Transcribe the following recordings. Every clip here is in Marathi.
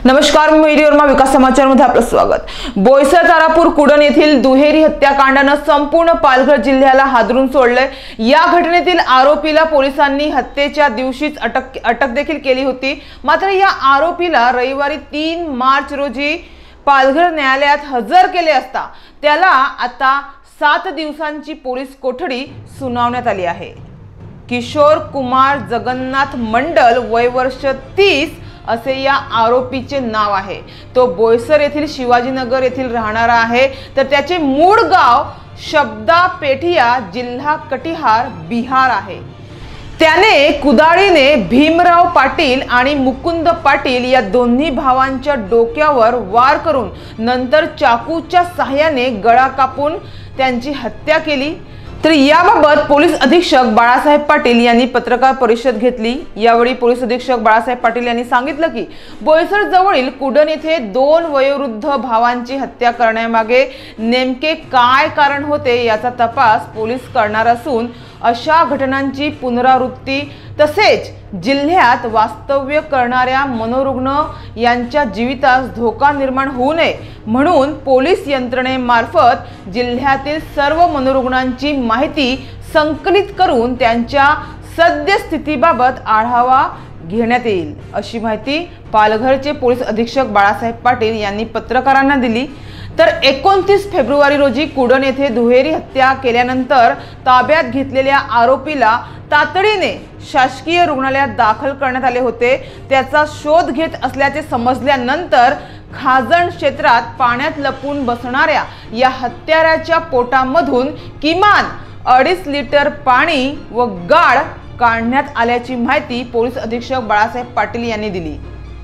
नमस्कार, मी मयुरी वर्मा, विकास समाचार मध्ये आपलं स्वागत। बोईसर तारापूर कुडण येथील दुहेरी हत्याकांडाने संपूर्ण पालघर जिल्ह्याला हादरून सोडले। या घटनेतील आरोपीला पोलिसांनी हत्येच्या दिवशीच अटक देखील केली होती। मात्र या आरोपीला रविवारी 3 मार्च रोजी पालघर न्यायालयात हजर केले असता त्याला आता 7 दिवसांची पोलीस कोठडी सुनावण्यात आली आहे। किशोर कुमार जगन्नाथ मंडल, वय वर्ष 30 असे या आरोपीचे नाव आहे। तो बोईसर येथील शिवाजीनगर येथील राहणारा आहे, तर त्याचे मूळ गाव शब्दा पेठिया, जिल्हा कटिहार, बिहार आहे। त्याने कुदाळीने भीमराव पाटील आणि मुकुंद पाटील या दोन्ही भावांच्या डोक्यावर वार करून नंतर चाकूच्या सहाय्याने गळा कापून त्यांची हत्या केली। तर याबाबत पोलीस अधीक्षक बाळासाहेब पाटील यांनी पत्रकार परिषद घेतली। यावेळी पोलीस अधीक्षक बाळासाहेब पाटील यांनी सांगितलं की बोईसर जवळील कुडण येथे 2 वयोवृद्ध भावांची हत्या करण्यामागे नेमके काय कारण होते याचा तपास पोलीस करणार असून अशा घटनांची पुनरावृत्ती तसेच जिल्ह्यात वास्तव्य करणाऱ्या मनोरुग्ण यांच्या जीवितास धोका निर्माण होऊ नये म्हणून पोलीस यंत्रणेमार्फत जिल्ह्यातील सर्व मनोरुग्णांची माहिती संकलित करून त्यांच्या सद्यस्थितीबाबत आढावा घेण्यात येईल, अशी माहिती पालघरचे पोलीस अधीक्षक बाळासाहेब पाटील यांनी पत्रकारांना दिली। तर 29 फेब्रुवारी रोजी कुडण येथे दुहेरी हत्या केल्यानंतर ताब्यात घेतलेल्या आरोपीला तातडीने शासकीय रुग्णालयात दाखल करण्यात आले होते। त्याचा शोध घेत असल्याचे समजल्यानंतर खाजण क्षेत्रात पाण्यात लपून बसणाऱ्या या हत्याराच्या पोटामधून किमान 2.5 लिटर पाणी व गाळ काढण्यात आल्याची माहिती पोलीस अधीक्षक बाळासाहेब पाटील यांनी दिली।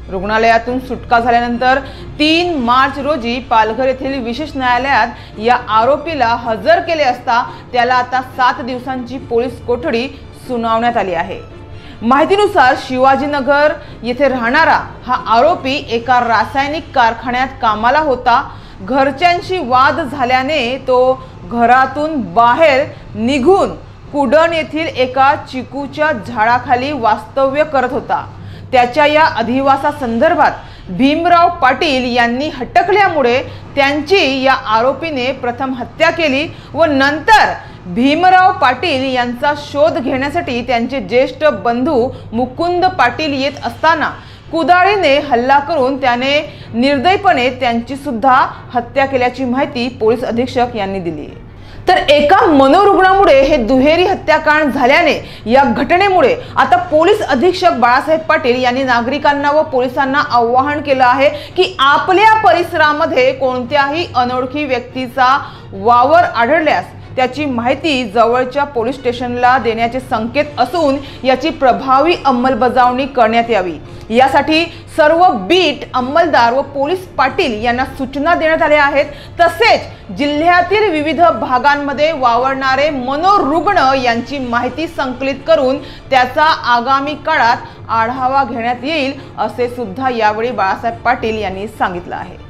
रुग्णालयातून सुटका झाल्यानंतर 3 मार्च रोजी पालघर येथील विशेष न्यायालयात या आरोपीला हजर केले असता त्याला आता 7 दिवसांची पोलीस कोठडी सुनावण्यात आली आहे। माहितीनुसार शिवाजीनगर येथे राहणारा हा आरोपी एका रासायनिक कारखान्यात कामाला होता। घरच्यांशी वाद झाल्याने तो घरातून बाहेर निघून कुडण येथील एका चिकूच्या झाडाखाली वास्तव्य करत होता। त्याच्या या अधिवासा संदर्भात भीमराव पाटील यांनी हटकल्यामुळे त्यांची या आरोपीने प्रथम हत्या केली व नंतर भीमराव पाटील यांचा शोध घेण्यासाठी त्यांचे ज्येष्ठ बंधू मुकुंद पाटील येत असताना कुदाळीने हल्ला करून त्याने निर्दयीपणे त्यांची सुद्धा हत्या केल्याची माहिती पोलीस अधीक्षक यांनी दिली। तर एका मनोरुग्णामुळे हे दुहेरी हत्याकांड झाल्याने या घटनेमुळे आता पोलीस अधीक्षक बाळासाहेब पाटील यांनी नागरिकांना व पोलिसांना आवाहन केलं आहे की आपल्या परिसरामध्ये कोणत्याही अनोळखी व्यक्तीचा वावर आढळल्यास त्याची माहिती जवळच्या पोलीस स्टेशनला देण्याचे संकेत असून याची प्रभावी अंमलबजावणी करण्यात यावी। यासाठी सर्व बीट अंमलदार व पोलीस पाटील यांना सूचना देण्यात आल्या आहेत। तसेच जिल्ह्यातील विविध भागांमध्ये वावरणारे मनोरुग्ण यांची माहिती संकलित करून त्याचा आगामी काळात आढावा घेण्यात येईल, असे सुद्धा यावेळी बाळासाहेब पाटील यांनी सांगितलं आहे।